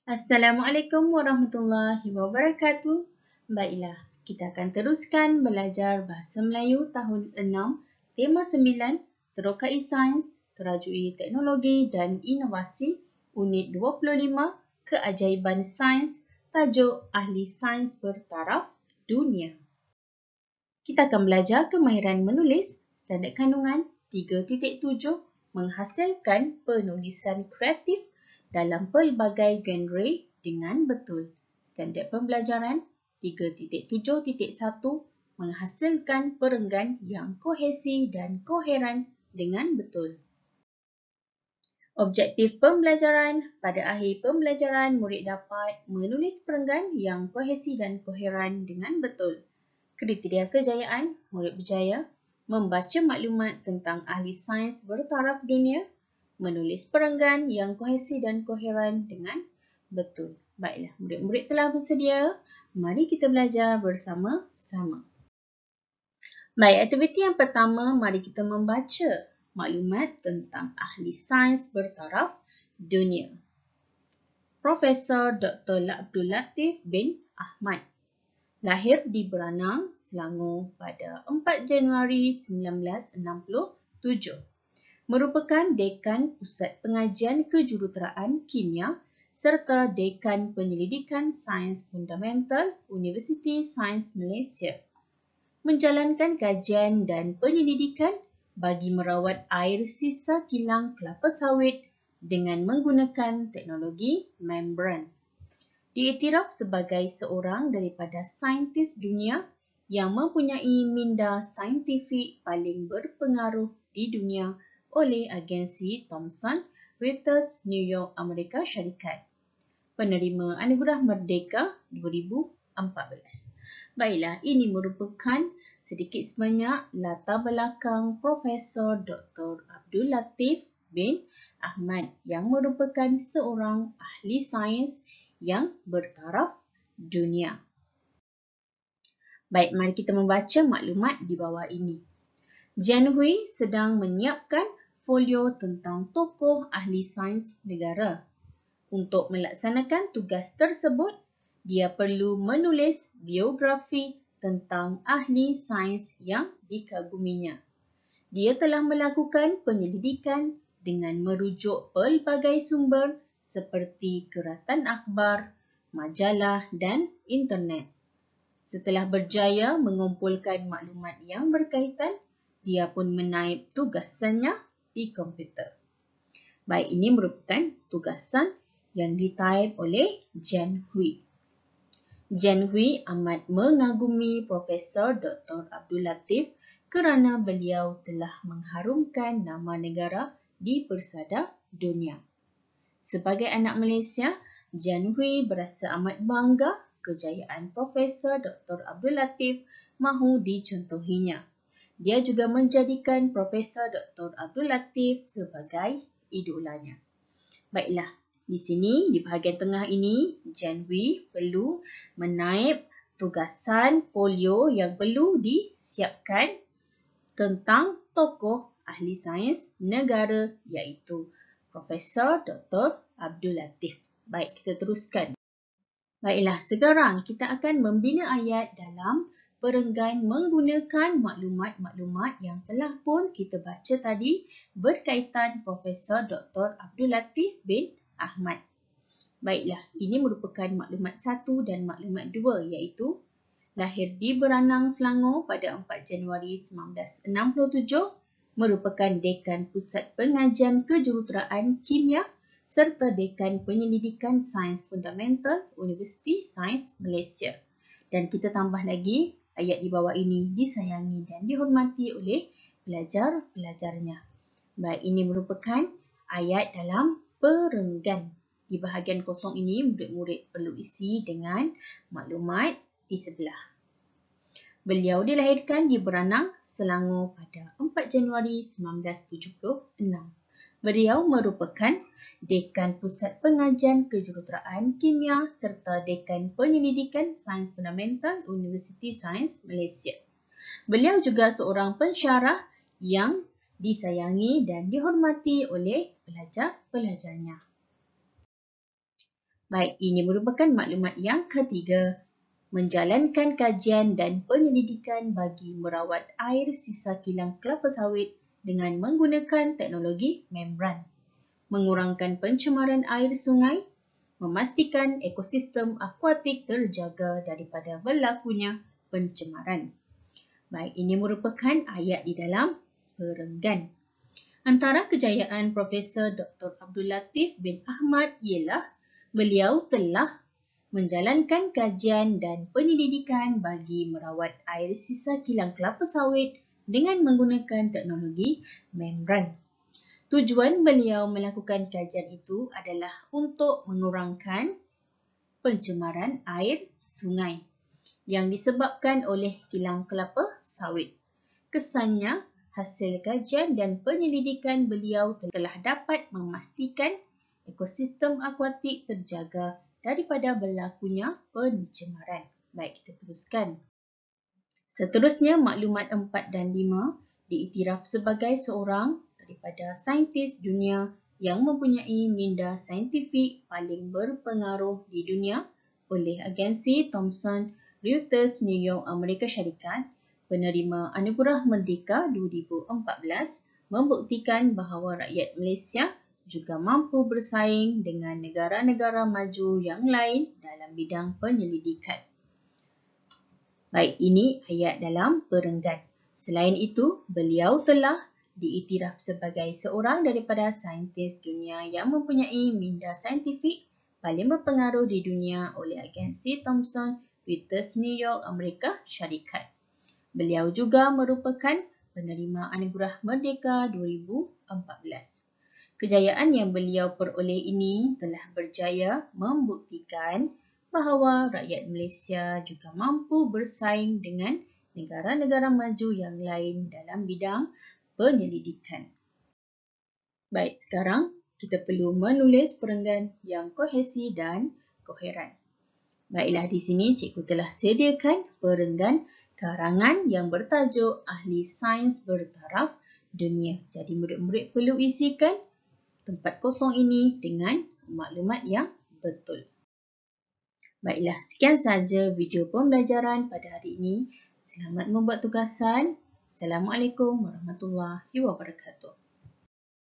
Assalamualaikum warahmatullahi wabarakatuh. Baiklah, kita akan teruskan belajar Bahasa Melayu tahun 6, tema 9, Terokai Sains, Terajui Teknologi dan Inovasi, Unit 25, Keajaiban Sains, tajuk Ahli Sains Bertaraf Dunia. Kita akan belajar kemahiran menulis, standard kandungan 3.7, menghasilkan penulisan kreatif dalam pelbagai genre dengan betul. Standard pembelajaran 3.7.1, menghasilkan perenggan yang kohesi dan koheran dengan betul. Objektif pembelajaran, pada akhir pembelajaran murid dapat menulis perenggan yang kohesi dan koheran dengan betul. Kriteria kejayaan, murid berjaya membaca maklumat tentang ahli sains bertaraf dunia, menulis perenggan yang kohesi dan koheran dengan betul. Baiklah, murid-murid telah bersedia. Mari kita belajar bersama-sama. Baik, aktiviti yang pertama, mari kita membaca maklumat tentang ahli sains bertaraf dunia. Profesor Dr. Abdul Latif bin Ahmad lahir di Beranang, Selangor pada 4 Januari 1967. Merupakan Dekan Pusat Pengajian Kejuruteraan Kimia serta Dekan Penyelidikan Sains Fundamental Universiti Sains Malaysia. Menjalankan kajian dan penyelidikan bagi merawat air sisa kilang kelapa sawit dengan menggunakan teknologi membran. Diiktiraf sebagai seorang daripada saintis dunia yang mempunyai minda saintifik paling berpengaruh di dunia oleh agensi Thomson Reuters, New York, Amerika Syarikat. Penerima Anugerah Merdeka 2014. Baiklah, ini merupakan sedikit sebanyak latar belakang Profesor Dr. Abdul Latif bin Ahmad yang merupakan seorang ahli sains yang bertaraf dunia. Baik, mari kita membaca maklumat di bawah ini. Jian Hui sedang menyiapkan folio tentang tokoh ahli sains negara. Untuk melaksanakan tugas tersebut, dia perlu menulis biografi tentang ahli sains yang dikaguminya. Dia telah melakukan penyelidikan dengan merujuk pelbagai sumber seperti keratan akhbar, majalah dan internet. Setelah berjaya mengumpulkan maklumat yang berkaitan, dia pun menaip tugasannya di komputer. Baik, ini merupakan tugasan yang ditaip oleh Jian Hui. Jian Hui amat mengagumi Profesor Dr. Abdul Latif kerana beliau telah mengharumkan nama negara di persada dunia. Sebagai anak Malaysia, Jian Hui berasa amat bangga kejayaan Profesor Dr. Abdul Latif mahu dicontohinya. Dia juga menjadikan Profesor Dr. Abdul Latif sebagai idolanya. Baiklah, di sini, di bahagian tengah ini, Jian Hui perlu menaip tugasan folio yang perlu disiapkan tentang tokoh ahli sains negara iaitu Profesor Dr. Abdul Latif. Baik, kita teruskan. Baiklah, sekarang kita akan membina ayat dalam perenggan menggunakan maklumat-maklumat yang telah pun kita baca tadi berkaitan Profesor Dr. Abdul Latif bin Ahmad. Baiklah, ini merupakan maklumat 1 dan maklumat 2 iaitu lahir di Beranang, Selangor pada 4 Januari 1967, merupakan Dekan Pusat Pengajian Kejuruteraan Kimia serta Dekan Penyelidikan Sains Fundamental Universiti Sains Malaysia. Dan kita tambah lagi, ayat di bawah ini disayangi dan dihormati oleh pelajar-pelajarnya. Baik, ini merupakan ayat dalam perenggan. Di bahagian kosong ini, murid-murid perlu isi dengan maklumat di sebelah. Beliau dilahirkan di Beranang, Selangor pada 4 Januari 1976. Beliau merupakan Dekan Pusat Pengajian Kejuruteraan Kimia serta Dekan Penyelidikan Sains Fundamental Universiti Sains Malaysia. Beliau juga seorang pensyarah yang disayangi dan dihormati oleh pelajar-pelajarnya. Baik, ini merupakan maklumat yang ketiga. Menjalankan kajian dan penyelidikan bagi merawat air sisa kilang kelapa sawit dengan menggunakan teknologi membran. Mengurangkan pencemaran air sungai, memastikan ekosistem akuatik terjaga daripada berlakunya pencemaran. Baik, ini merupakan ayat di dalam perenggan. Antara kejayaan Profesor Dr. Abdul Latif bin Ahmad ialah beliau telah menjalankan kajian dan penyelidikan bagi merawat air sisa kilang kelapa sawit dengan menggunakan teknologi membran. Tujuan beliau melakukan kajian itu adalah untuk mengurangkan pencemaran air sungai yang disebabkan oleh kilang kelapa sawit. Kesannya, hasil kajian dan penyelidikan beliau telah dapat memastikan ekosistem akuatik terjaga daripada berlakunya pencemaran. Baik, kita teruskan. Seterusnya, maklumat 4 dan 5 diiktiraf sebagai seorang daripada saintis dunia yang mempunyai minda saintifik paling berpengaruh di dunia oleh agensi Thomson Reuters New York Amerika Syarikat. Penerima Anugerah Merdeka 2014 membuktikan bahawa rakyat Malaysia juga mampu bersaing dengan negara-negara maju yang lain dalam bidang penyelidikan. Baik, ini ayat dalam perenggan. Selain itu, beliau telah diiktiraf sebagai seorang daripada saintis dunia yang mempunyai minda saintifik paling berpengaruh di dunia oleh agensi Thomson Reuters New York Amerika Syarikat. Beliau juga merupakan penerima Anugerah Merdeka 2014. Kejayaan yang beliau peroleh ini telah berjaya membuktikan bahawa rakyat Malaysia juga mampu bersaing dengan negara-negara maju yang lain dalam bidang penyelidikan. Baik, sekarang kita perlu menulis perenggan yang kohesi dan koheran. Baiklah, di sini cikgu telah sediakan perenggan karangan yang bertajuk Ahli Sains Bertaraf Dunia. Jadi murid-murid perlu isikan tempat kosong ini dengan maklumat yang betul. Baiklah, sekian sahaja video pembelajaran pada hari ini. Selamat membuat tugasan. Assalamualaikum warahmatullahi wabarakatuh.